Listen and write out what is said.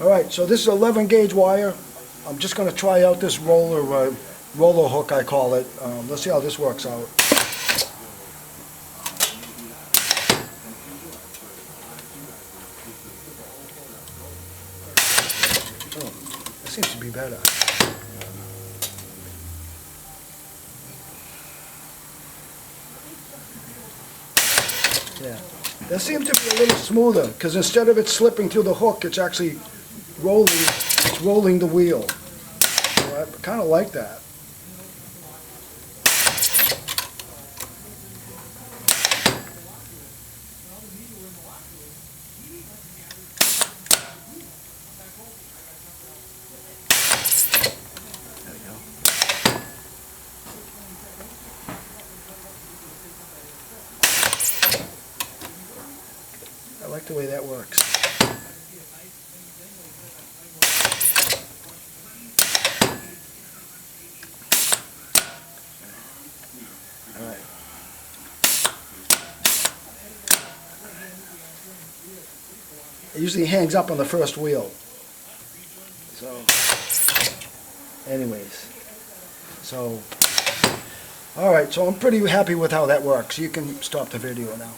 Alright, so this is 11 gauge wire. I'm just going to try out this roller hook, I call it. Let's see how this works out. Oh, that seems to be better. Yeah, that seems to be a little smoother because instead of it slipping through the hook, it's actually rolling the wheel. So I kind of like that. There we go. I like the way that works. All right. It usually hangs up on the first wheel. So, anyways. So, all right. So I'm pretty happy with how that works. You can stop the video now.